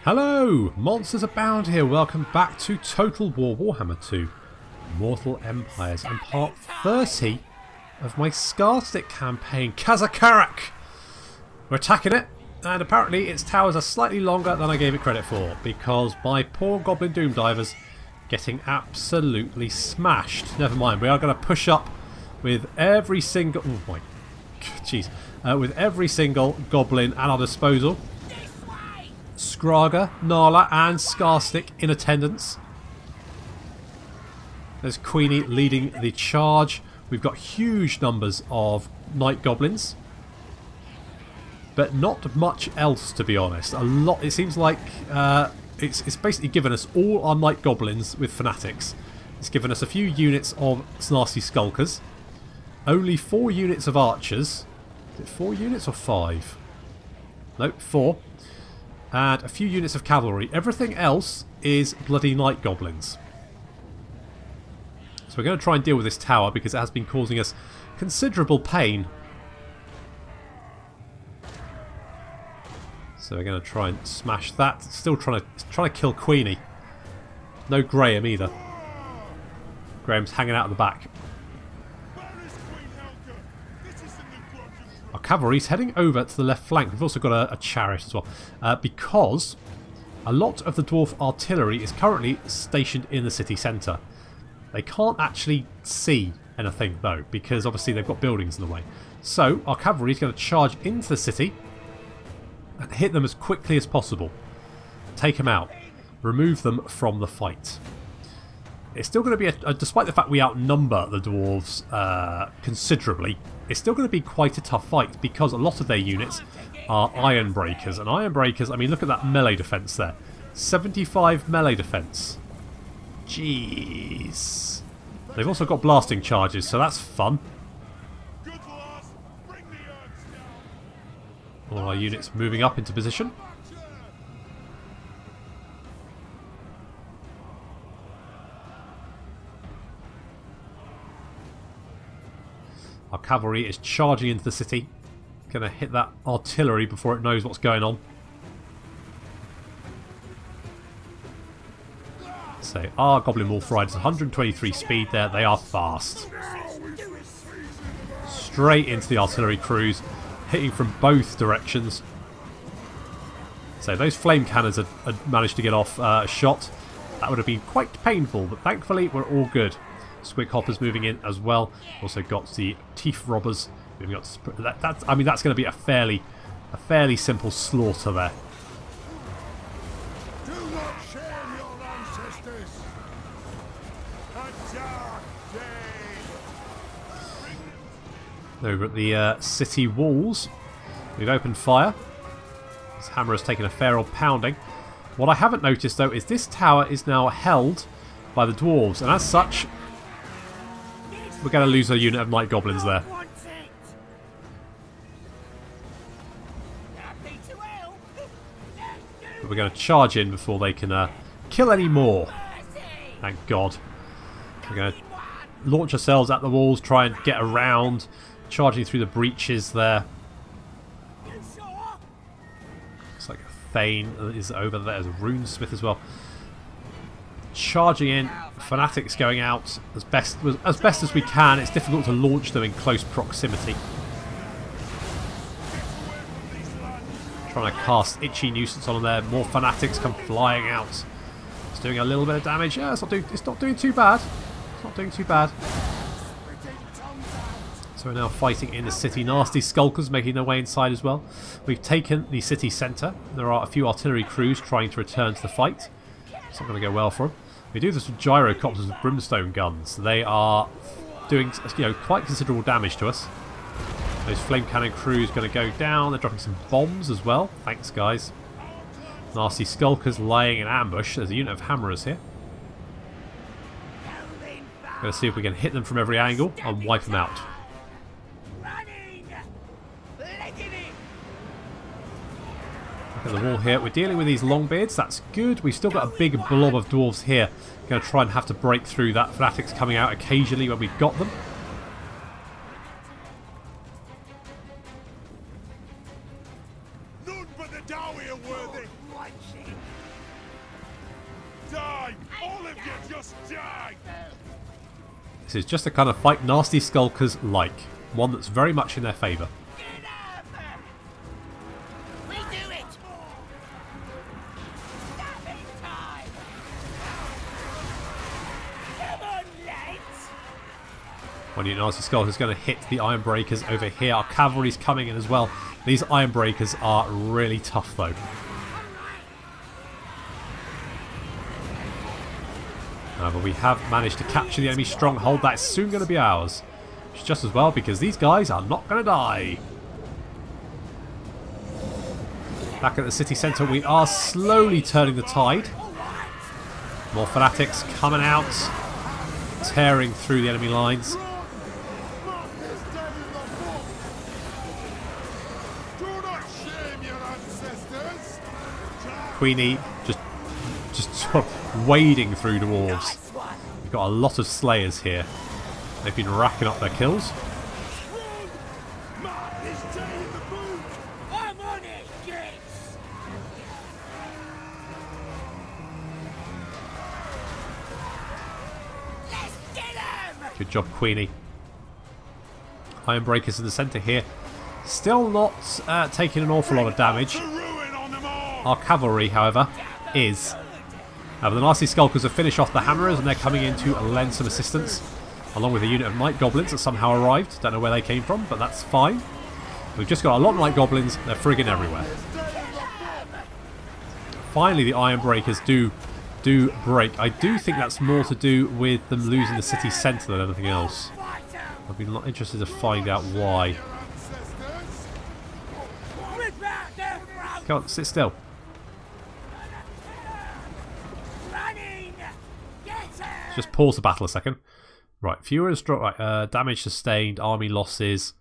Hello! Monsters abound here. Welcome back to Total War Warhammer 2 Mortal Empires and part 30 of my Skarsnik Campaign, Karak. We're attacking it, and apparently its towers are slightly longer than I gave it credit for, because my poor Goblin Doom Divers getting absolutely smashed. Never mind, we are going to push up with every single... oh my... jeez. With every single Goblin at our disposal. Skraga, Nala and Skarsnik in attendance. There's Queenie leading the charge. We've got huge numbers of Night Goblins. But not much else, to be honest. A lot. It seems like it's basically given us all our Night Goblins with Fanatics. It's given us a few units of Nasty Skulkers. Only 4 units of Archers. Is it 4 units or 5? Nope, 4. And a few units of Cavalry. Everything else is bloody Night Goblins. So we're going to try and deal with this tower because it has been causing us considerable pain. So we're going to try and smash that. Still trying to kill Queenie. No Graham either. Graham's hanging out at the back. Our cavalry's heading over to the left flank. We've also got a chariot as well. Because a lot of the dwarf artillery is currently stationed in the city centre. They can't actually see anything though, because obviously they've got buildings in the way. So our cavalry is going to charge into the city and hit them as quickly as possible. Take them out. Remove them from the fight. It's still going to be, despite the fact we outnumber the dwarves considerably, it's still going to be quite a tough fight because a lot of their units are Iron Breakers. And Iron Breakers, I mean, look at that melee defense there. 75 melee defense. Jeez. They've also got blasting charges, so that's fun. All our units moving up into position. Our cavalry is charging into the city. Gonna hit that artillery before it knows what's going on. So our Goblin Wolf Riders, 123 speed there. They are fast. Straight into the artillery crews, hitting from both directions. So those flame cannons had managed to get off a shot. That would have been quite painful, but thankfully we're all good. Squig Hoppers moving in as well. Also got the Teeth Robbers moving up. I mean, that's going to be a fairly simple slaughter there. Do not shame your ancestors. A dark day. Over at the city walls, we've opened fire. This hammer has taken a fair old pounding. What I haven't noticed though is this tower is now held by the dwarves, and as such, we're going to lose a unit of Night Goblins there. But we're going to charge in before they can kill any more. Thank God. We're going to launch ourselves at the walls, try and get around, charging through the breaches there. Looks like a Thane is over there. There's a Runesmith as well. Charging in, Fanatics going out as best as we can. It's difficult to launch them in close proximity. Trying to cast Itchy Nuisance on them there. More Fanatics come flying out. It's doing a little bit of damage. Yeah, it's not doing too bad. It's not doing too bad. So we're now fighting in the city. Nasty Skulkers making their way inside as well. We've taken the city centre. There are a few artillery crews trying to return to the fight. It's not going to go well for them. We do this with gyrocopters with brimstone guns. They are doing, quite considerable damage to us. Those flame cannon crews going to go down. They're dropping some bombs as well. Thanks, guys. Nasty Skulkers laying in ambush. There's a unit of hammerers here. Going to see if we can hit them from every angle and wipe them out. Look at the wall here. We're dealing with these Longbeards. That's good. We've still got a big blob of dwarves here. Going to try and have to break through that. Fanatics coming out occasionally when we've got them. the dough here, worthy. Die! All of you just die! This is just the kind of fight nasty skulkers like. One that's very much in their favour. We do it! Stabbing time! Come on, lads! One unit nasty skulker is going to hit the iron breakers over here. Our cavalry's coming in as well. These iron breakers are really tough though. But we have managed to capture the enemy stronghold. That's soon going to be ours. Which is just as well because these guys are not going to die. Back at the city centre we are slowly turning the tide. More fanatics coming out. Tearing through the enemy lines. Queenie just sort of wading through dwarves. We've got a lot of slayers here. They've been racking up their kills. I'm on it, kids! Let's get him! Good job, Queenie. Iron breakers in the centre here. Still not taking an awful lot of damage. Our cavalry, however, is. But the nasty skulkers have finished off the hammerers and they're coming in to lend some assistance. Along with a unit of night goblins that somehow arrived. Don't know where they came from, but that's fine. We've just got a lot of night goblins. They're frigging everywhere. Finally, the iron breakers do break. I do think that's more to do with them losing the city centre than anything else. I'd be interested to find out why. Come on, sit still. Just pause the battle a second. Right, fewer right, damage sustained, army losses,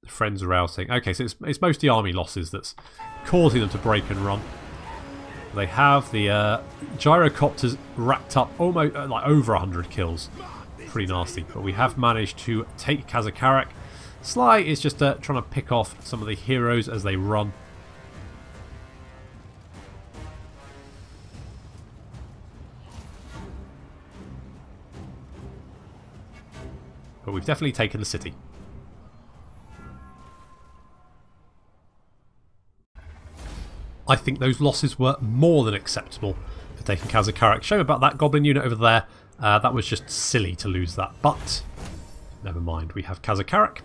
friends are routing. Okay, so it's mostly army losses that's causing them to break and run. They have the gyrocopters racked up almost like over 100 kills. Pretty nasty, but we have managed to take Karak. Sly is just trying to pick off some of the heroes as they run. But we've definitely taken the city. I think those losses were more than acceptable for taking Karak. Shame about that goblin unit over there. That was just silly to lose that, but never mind. We have Karak.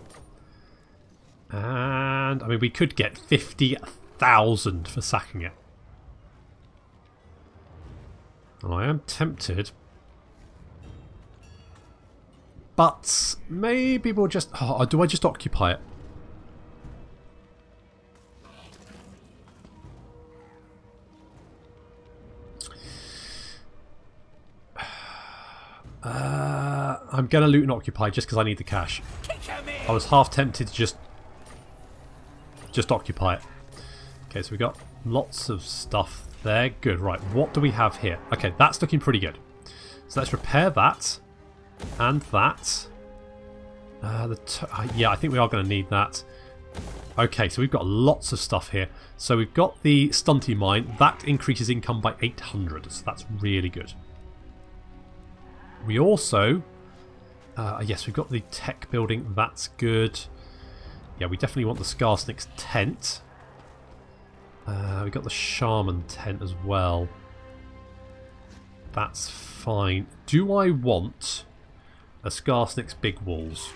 And, I mean, we could get 50,000 for sacking it. And I am tempted. But maybe we'll just... Oh, do I just occupy it? I'm going to loot and occupy just because I need the cash. I was half tempted to just occupy it. Okay, so we got lots of stuff there. Good, right. What do we have here? Okay, that's looking pretty good. So let's repair that. And that. Yeah, I think we are going to need that. Okay, so we've got lots of stuff here. So we've got the stunty mine. That increases income by 800. So that's really good. We also... yes, we've got the tech building. That's good. Yeah, we definitely want the Skarsnik's tent. We've got the shaman tent as well. That's fine. Do I want a Skarsnik's big walls?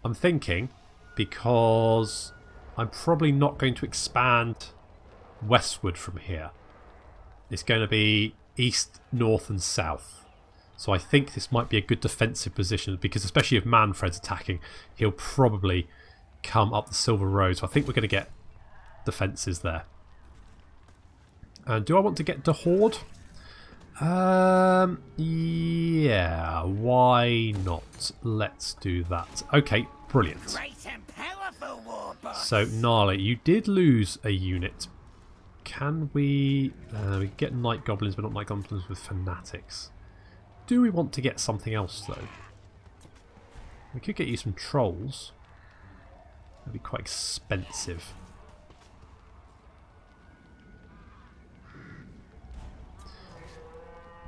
I'm thinking, because I'm probably not going to expand westward from here. It's going to be east, north and south. So I think this might be a good defensive position, because especially if Manfred's attacking, he'll probably come up the Silver Road. So I think we're going to get defences there. And do I want to get the Horde? Yeah, why not? Let's do that. Okay, brilliant. So, Gnarly, you did lose a unit. Can we... we get Night Goblins, but not Night Goblins with Fanatics. Do we want to get something else, though? We could get you some trolls. That'd be quite expensive.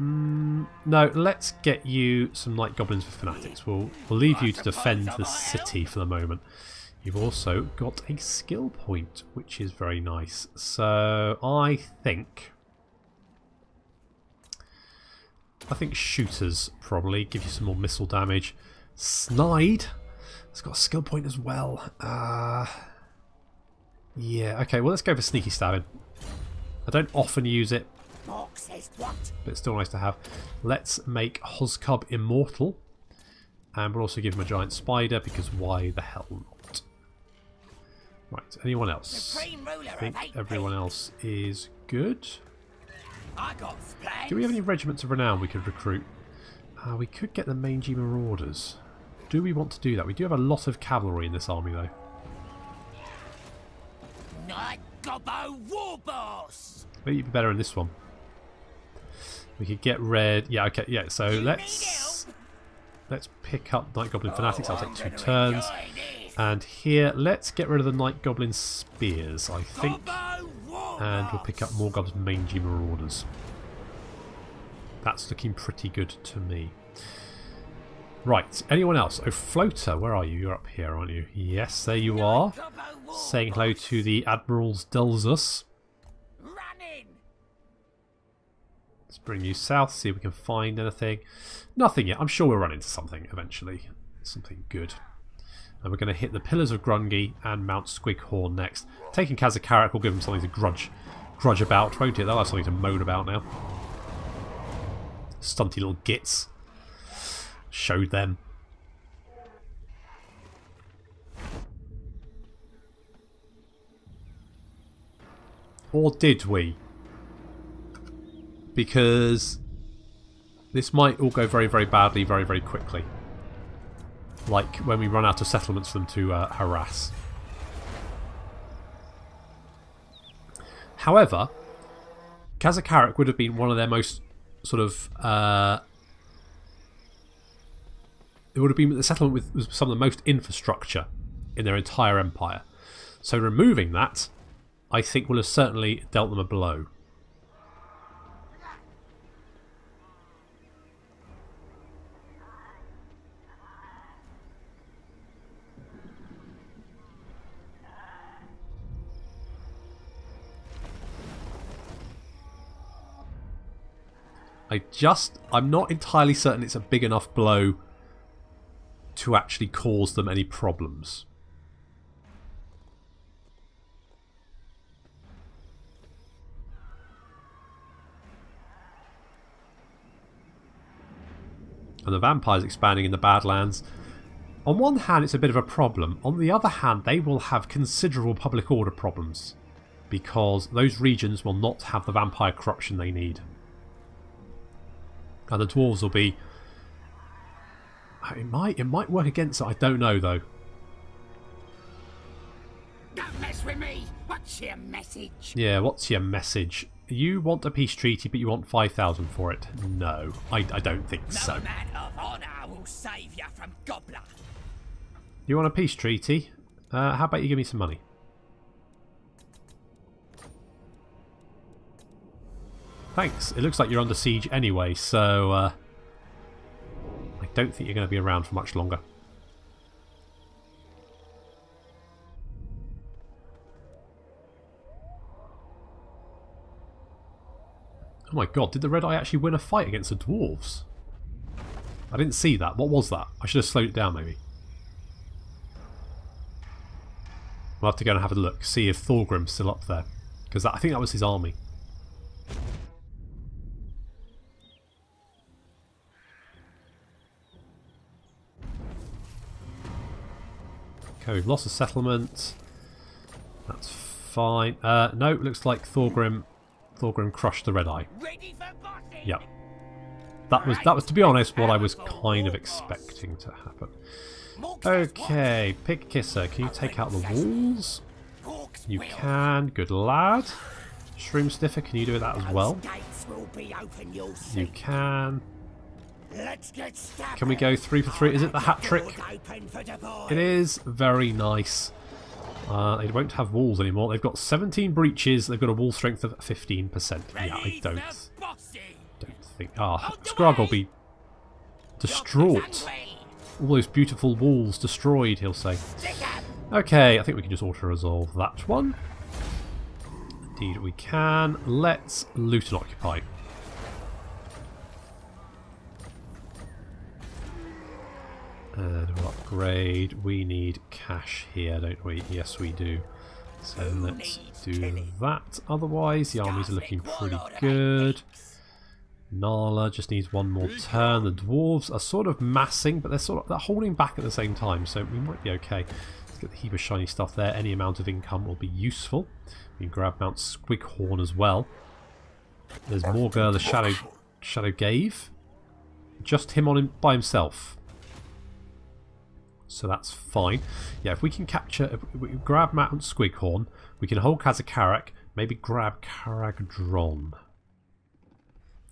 No, let's get you some Night Goblins for Fanatics. We'll leave you to defend the city for the moment. You've also got a skill point, which is very nice. So I think shooters probably give you some more missile damage. Snide, it's got a skill point as well. Yeah, okay, well let's go for sneaky stabbing. I don't often use it, but it's still nice to have. Let's make Hoskub immortal. And we'll also give him a giant spider, because why the hell not? Right, anyone else? I think everyone else is good. Do we have any regiments of renown we could recruit? We could get the mangy marauders. Do we want to do that? We do have a lot of cavalry in this army though. Night Gobbo Warboss! Maybe it'd be better in this one. We could get red. Yeah, okay, yeah. So let's pick up Night Goblin Fanatics. I'll take 2 turns. And here, let's get rid of the Night Goblin Spears, I think. And we'll pick up Morgob's Mangy Marauders. That's looking pretty good to me. Right, anyone else? Oh, Floater, where are you? You're up here, aren't you? Yes, there you are. Saying hello to the Admiral's Delzus. Let's bring you south, see if we can find anything. Nothing yet. I'm sure we'll run into something eventually. Something good. And we're going to hit the Pillars of Grungy and Mount Squighorn next. Taking Karak will give them something to grudge about, won't it? They'll have something to moan about now. Stunty little gits. Showed them. Or did we? Because this might all go very, very badly very, very quickly. Like when we run out of settlements for them to harass. However, Karak would have been one of their most sort of... it would have been the settlement with some of the most infrastructure in their entire empire. So removing that, I think, will have certainly dealt them a blow. I'm not entirely certain it's a big enough blow to actually cause them any problems. And the vampires expanding in the Badlands. On one hand, it's a bit of a problem. On the other hand, they will have considerable public order problems, because those regions will not have the vampire corruption they need. And the dwarves will be... It might work against it, I don't know though. Don't mess with me! What's your message? Yeah, what's your message? You want a peace treaty, but you want 5,000 for it? No, I don't think so. No man of honour will save you from Gobbler. You want a peace treaty? How about you give me some money? Thanks. It looks like you're under siege anyway, so I don't think you're going to be around for much longer. Oh my god, did the Red Eye actually win a fight against the dwarves? I didn't see that. What was that? I should have slowed it down maybe. We'll have to go and have a look, see if Thorgrim's still up there. Because I think that was his army. Okay, we've lost a settlement. That's fine. No, looks like Thorgrim crushed the Red Eye. Yep. That was, to be honest, what I was kind of expecting to happen. Okay, Pig Kisser, can you take out the walls? You can, good lad. Shroom Sniffer, can you do that as well? You can. Let's get started. Can we go 3 for 3? Is it the hat trick? It is. Very nice. They won't have walls anymore. They've got 17 breaches. They've got a wall strength of 15%. Yeah, I don't think... Ah, Scrog will be distraught. All those beautiful walls destroyed, he'll say. Okay, I think we can just auto-resolve that one. Indeed we can. Let's loot and occupy. And we'll upgrade. We need cash here, don't we? Yes, we do. So let's do that. Otherwise, the armies are looking pretty good. Nala just needs one more turn. The dwarves are sort of massing, but they're holding back at the same time, so we might be okay. Let's get the heap of shiny stuff there. Any amount of income will be useful. We can grab Mount Squighorn as well. There's Morgar, the Shadow gave. Just him by himself. So that's fine. Yeah, if we can capture... If we grab Mount Squighorn, we can hold Karak, maybe grab Karagdron.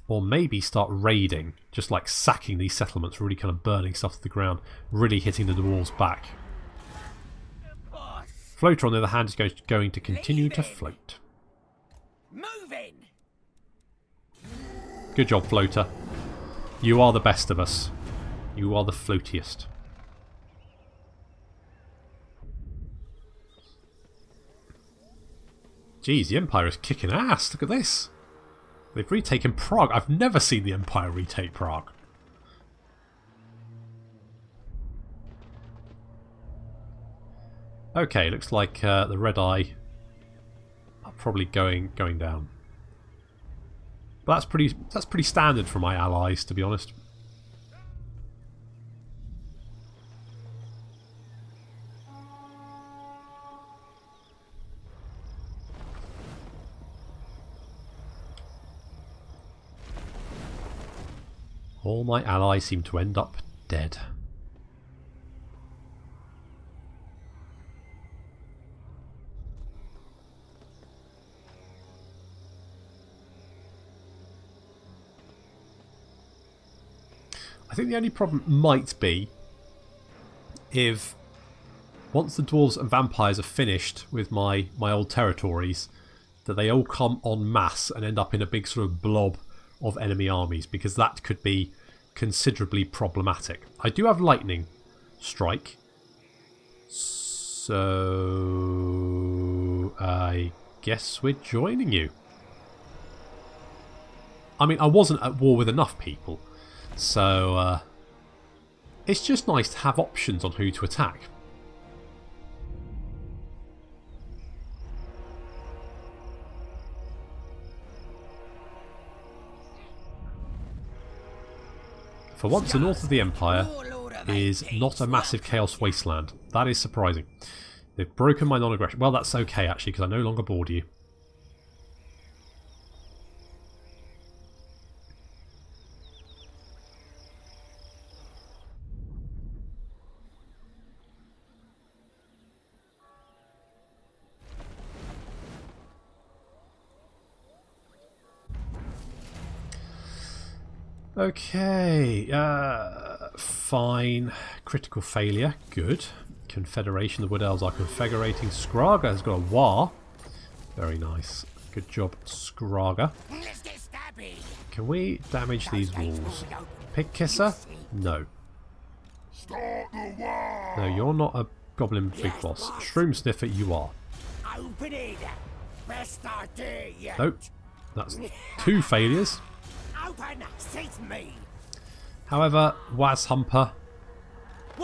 Or maybe start raiding. Just like sacking these settlements, really kind of burning stuff to the ground. Really hitting the dwarves back. Floater, on the other hand, is going to continue to float. Moving. Good job, Floater. You are the best of us. You are the floatiest. Jeez, the Empire is kicking ass. Look at this. They've retaken Prague. I've never seen the Empire retake Prague. Okay, looks like the Red Eye are probably going down. But that's pretty standard for my allies, to be honest. All my allies seem to end up dead. I think the only problem might be if once the dwarves and vampires are finished with my old territories, that they all come en masse and end up in a big sort of blob of enemy armies, because that could be considerably problematic. I do have lightning strike, so I guess we're joining you. I mean, I wasn't at war with enough people, so it's just nice to have options on who to attack. For once, the north of the Empire is not a massive chaos wasteland. That is surprising. They've broken my non-aggression. Well, that's okay, actually, because I no longer board you. Okay, fine. Critical failure, good. Confederation, the Wood Elves are confederating. Skraga has got a war. Very nice. Good job, Skraga. Can we damage these walls? Pig Kisser? No. No, you're not a goblin big boss. Shroom Sniffer, you are. Nope. That's 2 failures. However, Wazhumper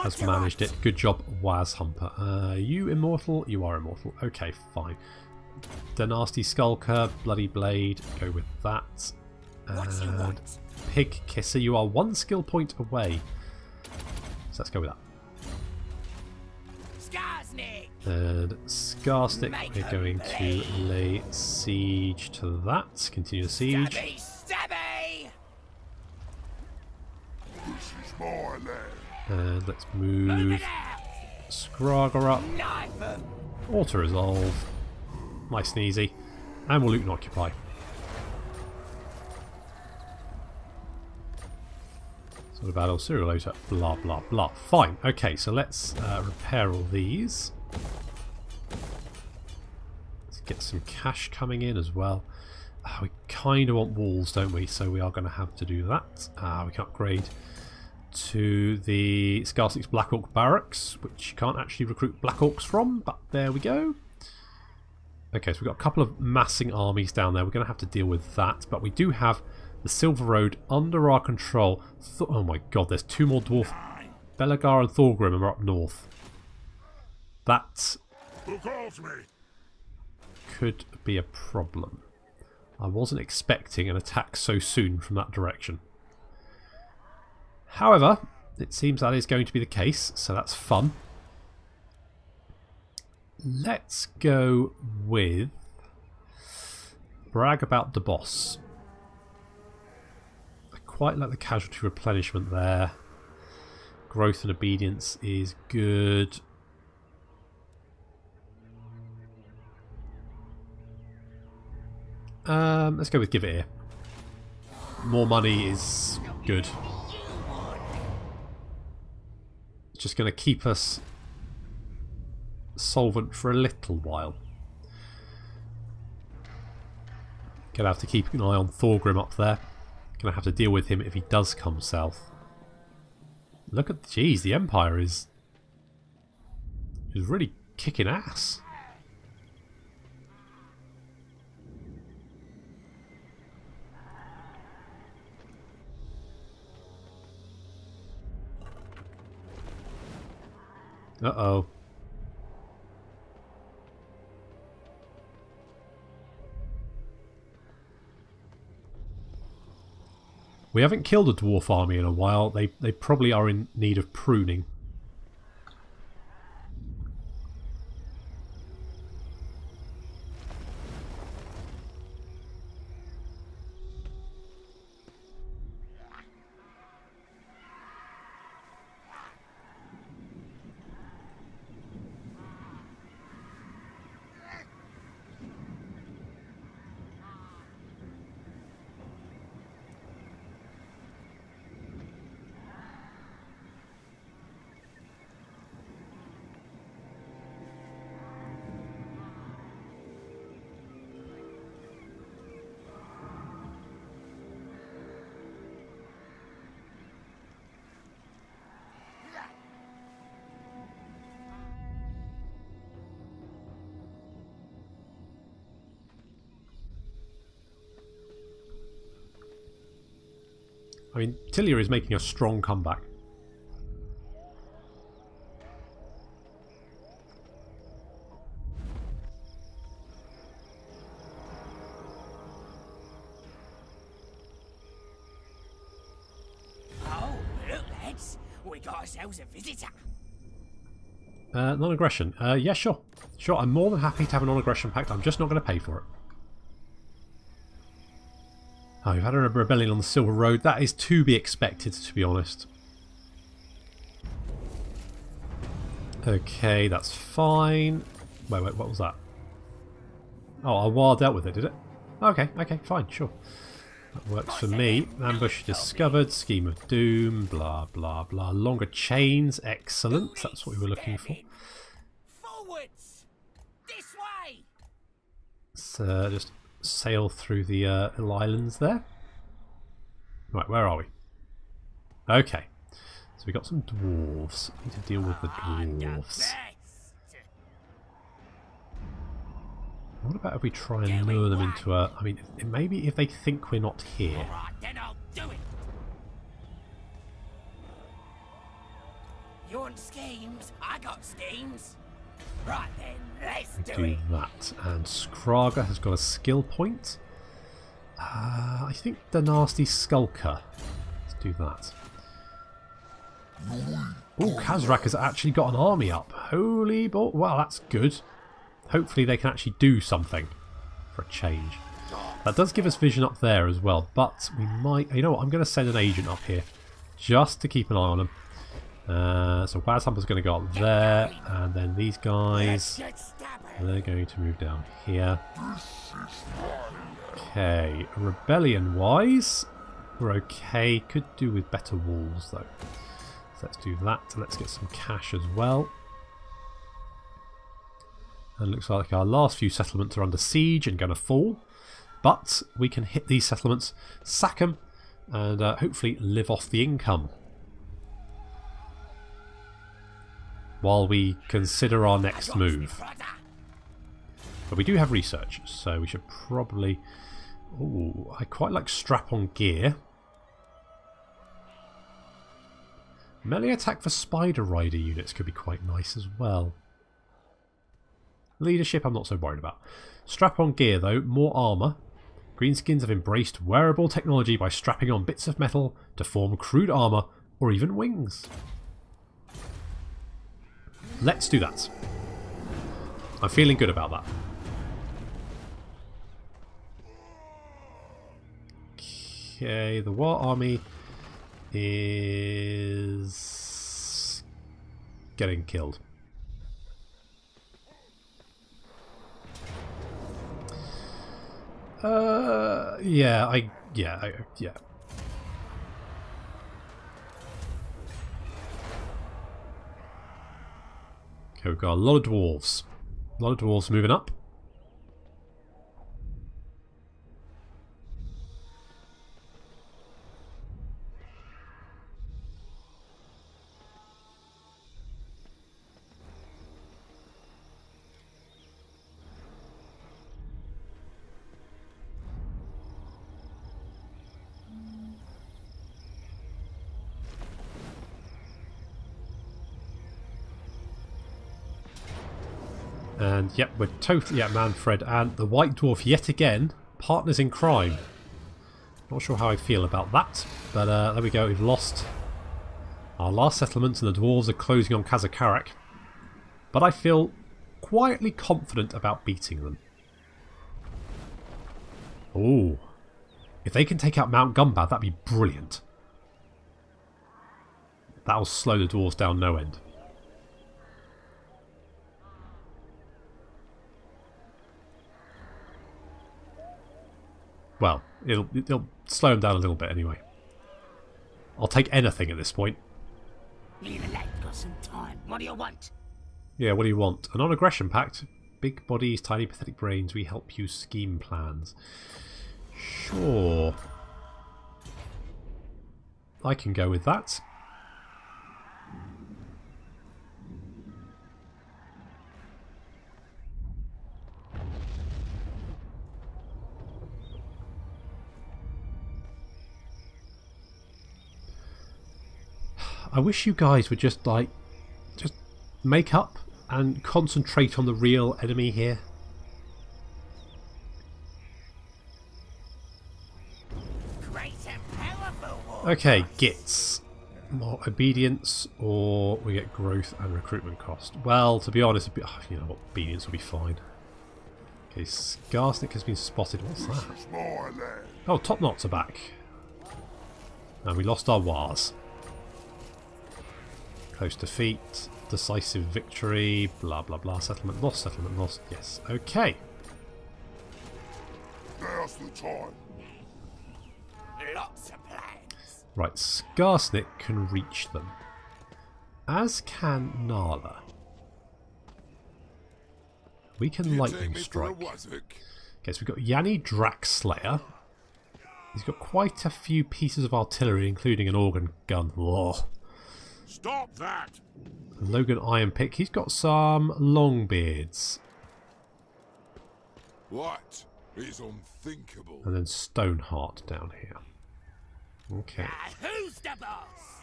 has managed it. Good job, Wazhumper. Are you immortal? You are immortal. Okay, fine. The Nasty Skulker, Bloody Blade, go with that. And Pig Kisser, you are 1 skill point away. So let's go with that. And Skarsnik, we're going to lay siege to that. Continue the siege. And let's move Skraga up. Auto resolve. Nice and easy. And we'll loot and occupy. Sort of battle, serial loader, blah blah blah. Fine, okay, so let's repair all these. Let's get some cash coming in as well. We kind of want walls, don't we? So we are going to have to do that. We can upgrade to the Skarsnik's Black Orc Barracks, which you can't actually recruit Black Orcs from, but there we go. Okay, so we've got a couple of massing armies down there. We're going to have to deal with that, but we do have the Silver Road under our control. Oh my god, there's two more dwarf. Belagar and Thorgrim are up north. That Who calls me? could be a problem. I wasn't expecting an attack so soon from that direction. However, it seems that is going to be the case, so that's fun. Let's go with brag about the boss. I quite like the casualty replenishment there. Growth and obedience is good. Let's go with give it here. More money is good. It's just going to keep us solvent for a little while. Gonna have to keep an eye on Thorgrim up there. Gonna have to deal with him if he does come south. Look at, geez, the Empire is really kicking ass. Uh-oh. We haven't killed a dwarf army in a while. They probably are in need of pruning. I mean, Tilia is making a strong comeback. Oh, look, lads. We got ourselves a visitor. Non-aggression. Yeah, sure. Sure, I'm more than happy to have a non-aggression pact. I'm just not going to pay for it. Oh, we've had a rebellion on the Silver Road. That is to be expected, to be honest. Okay, that's fine. Wait, what was that? Oh, our war dealt with it, did it? Okay, fine, sure. That works for me. Ambush discovered, scheme of doom, blah, blah, blah. Longer chains, excellent. That's what we were looking for. Forwards! This way! Let's just sail through the little islands there. Right, where are we? Okay. So we got some dwarves. Need to deal with the dwarves. What about if we try and lure them into a... I mean, maybe if they think we're not here. Alright, then I'll do it. You want schemes? I got schemes. Right then, let's do that. And Skraga has got a skill point. I think the nasty Skulker. Let's do that. Oh, Kazrak has actually got an army up. Holy ball. Well, that's good. Hopefully they can actually do something for a change. That does give us vision up there as well, but we might... You know what, I'm going to send an agent up here just to keep an eye on them. So Wazhumper's going to go up there, and then these guys, they're going to move down here. Okay, rebellion-wise, we're okay. Could do with better walls though. So let's do that. And let's get some cash as well. And looks like our last few settlements are under siege and going to fall. But we can hit these settlements, sack them, and hopefully live off the income. While we consider our next move. But we do have research, so we should probably... Ooh, I quite like strap-on gear. Melee attack for Spider Rider units could be quite nice as well. Leadership I'm not so worried about. Strap-on gear though, more armour. Greenskins have embraced wearable technology by strapping on bits of metal to form crude armour or even wings. Let's do that. I'm feeling good about that. Okay, the War Army is getting killed. Yeah. Okay, we've got a lot of dwarves. A lot of dwarves moving up. And yep, we're totally at Manfred and the White Dwarf yet again, partners in crime. Not sure how I feel about that, but there we go, we've lost our last settlement and the dwarves are closing on Karak. But I feel quietly confident about beating them. Oh, if they can take out Mount Gumbad, that'd be brilliant. That'll slow the dwarves down no end. Well, it'll slow them down a little bit anyway. I'll take anything at this point. Leave a lad got some time. What do you want? Yeah, what do you want? A non-aggression pact. Big bodies, tiny pathetic brains. We help you scheme plans. Sure. I can go with that. I wish you guys would just make up and concentrate on the real enemy here. Great and powerful. Okay, gits. More obedience or we get growth and recruitment cost. Well, to be honest, you know what, obedience will be fine. Okay, Skarsnik has been spotted. What's that? Oh, top knots are back. And we lost our wars. Close defeat, decisive victory, blah blah blah, settlement lost, yes, okay. Now's the time. Lots of plans. Right, Skarsnik can reach them. As can Nala. We can lightning strike. Okay, so we've got Yanni Draxslayer. He's got quite a few pieces of artillery, including an organ gun. Whoa. Stop that! Logan Ironpick, he's got some Longbeards. What is unthinkable? And then Stoneheart down here. Okay. Who's the boss?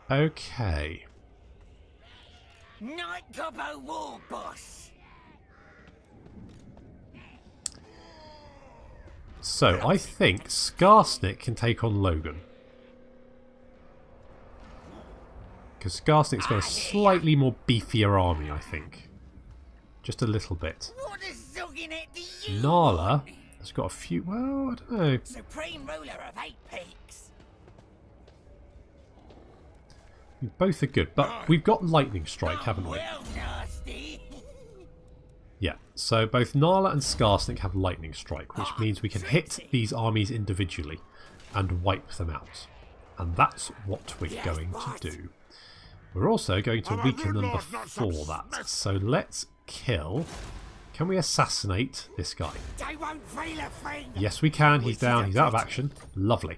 Okay. Night Gobbo War Boss. So, I think Skarsnik can take on Logan. Because Skarsnik's got a slightly more beefier army, I think. Just a little bit. What is zogging it to you? Nala has got a few... Well, I don't know. Supreme ruler of 8 peaks. Both are good, but we've got Lightning Strike, haven't we? Well, nasty. Yeah, so both Nala and Skarsnik have Lightning Strike, which means we can hit these armies individually. and wipe them out. And that's what we're going to do. We're also going to weaken them before that. So let's kill... Can we assassinate this guy? Yes, we can. He's down. He's out of action. Lovely.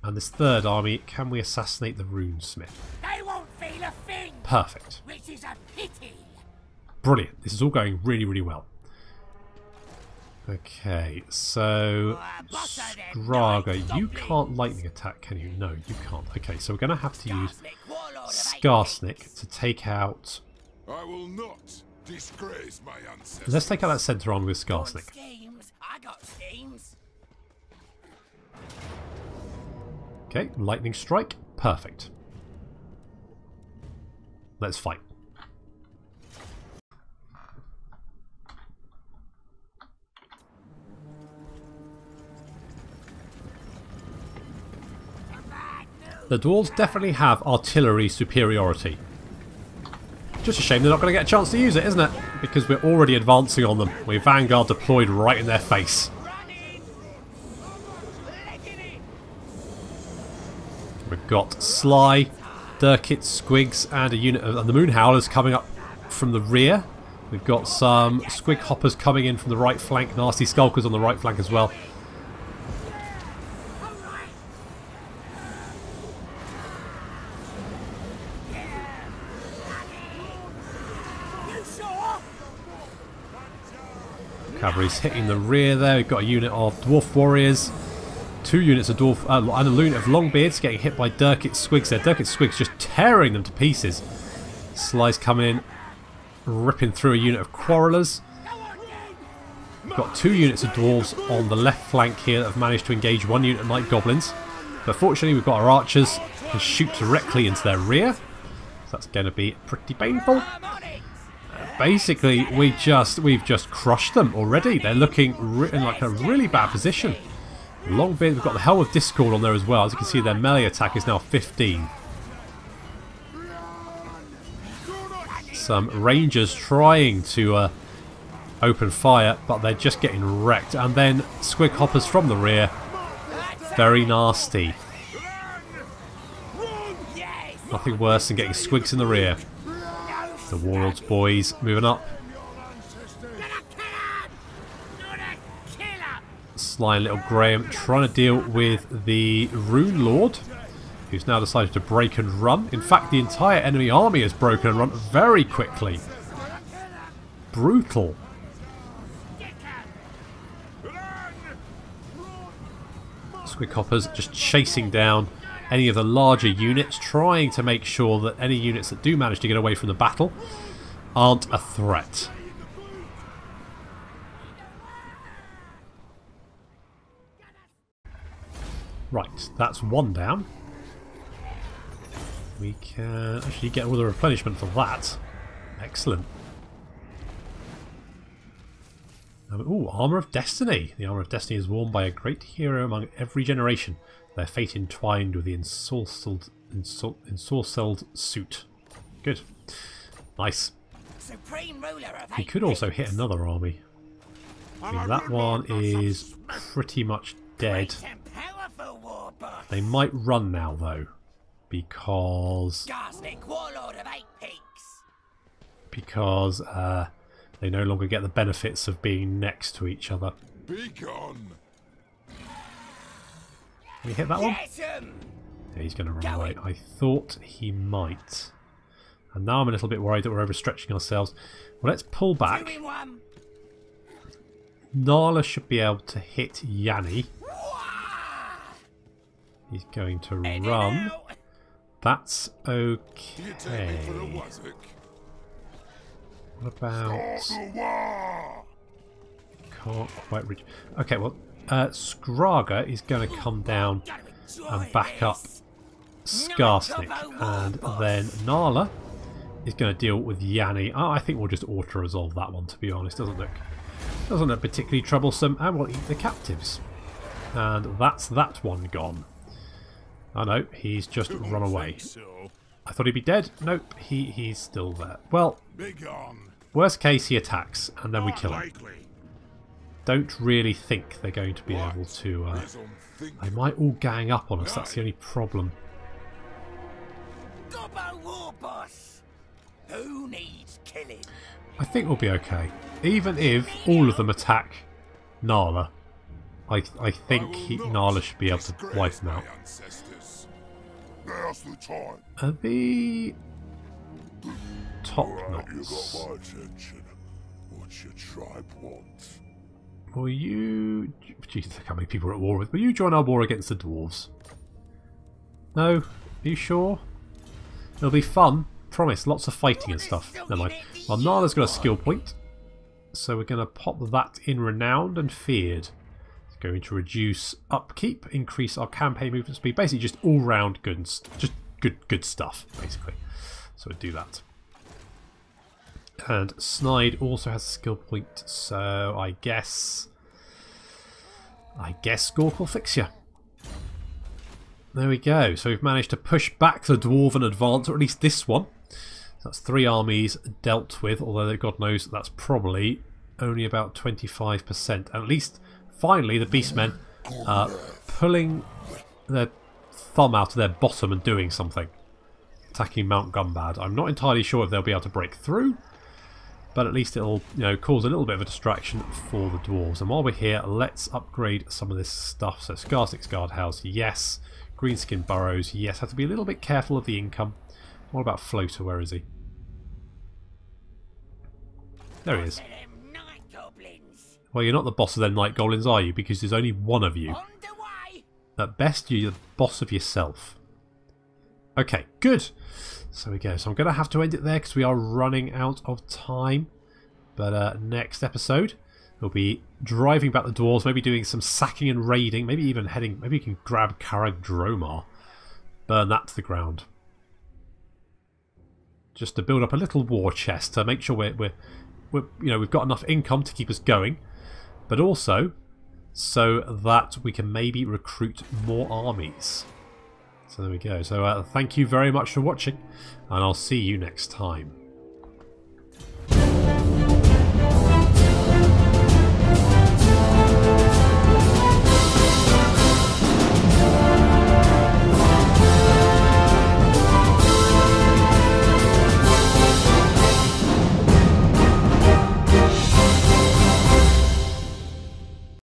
And this third army, can we assassinate the runesmith? They won't feel a thing. Perfect. Which is a pity. Brilliant. This is all going really, really well. Okay, so Skraga, you can't lightning attack, can you? No, you can't. Okay, so we're going to have to use Skarsnik to take out... I will not disgrace my ancestors. Let's take out that centre army with Skarsnik. I got schemes. Okay, lightning strike. Perfect. Let's fight. The dwarves definitely have artillery superiority. Just a shame they're not going to get a chance to use it, isn't it? Because we're already advancing on them. We're Vanguard deployed right in their face. We've got Sly, Durkit, Squigs, and a unit of the Moon Howlers coming up from the rear. We've got some Squig Hoppers coming in from the right flank, Nasty Skulkers on the right flank as well. Cavalry's hitting the rear there. We've got a unit of Dwarf Warriors. 2 units of Dwarf and a unit of Longbeards getting hit by Durkit Squigs there. Durkit Squigs just tearing them to pieces. Sly's coming in, ripping through a unit of Quarrelers. We've got 2 units of Dwarves on the left flank here that have managed to engage 1 unit of Night Goblins. But fortunately we've got our archers who can shoot directly into their rear. So that's going to be pretty painful. Basically, we've just crushed them already. They're looking in like a really bad position. Longbeard, we've got the Helm of Discord on there as well. As you can see, their melee attack is now 15. Some Rangers trying to open fire, but they're just getting wrecked. And then Squig Hoppers from the rear. Very nasty. Nothing worse than getting Squigs in the rear. The Warlords boys moving up. Sly and little Graham trying to deal with the Rune Lord, who's now decided to break and run. In fact, the entire enemy army has broken and run very quickly. Brutal. Squig Hoppers just chasing down any of the larger units, trying to make sure that any units that do manage to get away from the battle aren't a threat. Right, that's 1 down. We can actually get all the replenishment for that. Excellent. Ooh, Armour of Destiny. The Armour of Destiny is worn by a great hero among every generation. Their fate entwined with the ensorcelled suit. Good. Nice. He could also hit another army. I mean, that one is pretty much dead. They might run now, though. Because they no longer get the benefits of being next to each other. Be gone. Can we hit that one? Yeah, he's going to run away. I thought he might. And now I'm a little bit worried that we're overstretching ourselves. Well, let's pull back. Nala should be able to hit Yanni. He's going to run. That's okay. What about... Can't quite reach... Okay, well... Skraga is going to come down and back up Skarsnik, and then Nala is going to deal with Yanni. Oh, I think we'll just auto-resolve that one, to be honest. Doesn't look particularly troublesome, and we'll eat the captives. And that's that one gone. Oh no, he's just run away. I thought he'd be dead. Nope, he's still there. Well, worst case he attacks, and then we kill him. Don't really think they're going to be able to think They might all gang up on us, that's the only problem. Gobbo War Boss! Who needs killing? I think we'll be okay. Even if all of them attack Nala, I think Nala should be able to wipe them out. ancestors. Now's the time. Are the top Alright, you knots? got my attention. What's your tribe want? Will you... Jesus, look how many people we're at war with. Will you join our war against the dwarves? No? Are you sure? It'll be fun. Promise, lots of fighting and stuff. Never mind. Well, Nala's got a skill point. So we're going to pop that in Renowned and Feared. It's going to reduce upkeep, increase our campaign movement speed. Basically just all-round good, just good stuff, basically. So we'll do that. And Snide also has a skill point, so I guess Gore will fix you. There we go. So we've managed to push back the Dwarven advance, or at least this one. That's 3 armies dealt with, although God knows that's probably only about 25%. And at least, finally, the Beastmen are pulling their thumb out of their bottom and doing something. Attacking Mount Gumbad. I'm not entirely sure if they'll be able to break through, but at least it'll, you know, cause a little bit of a distraction for the dwarves. And while we're here, let's upgrade some of this stuff. So Skarsnik's Guardhouse, yes. Greenskin Burrows, yes. Have to be a little bit careful of the income. What about Floater? Where is he? There he is. Well, you're not the boss of them night goblins, are you? Because there's only one of you. At best, you're the boss of yourself. Okay, good. So we go. So I'm going to have to end it there because we are running out of time. But next episode, we'll be driving back the dwarves, maybe doing some sacking and raiding, maybe even heading. Maybe you can grab Karak Dromar, burn that to the ground, just to build up a little war chest to make sure we've got enough income to keep us going, but also so that we can maybe recruit more armies. So there we go. So thank you very much for watching, and I'll see you next time.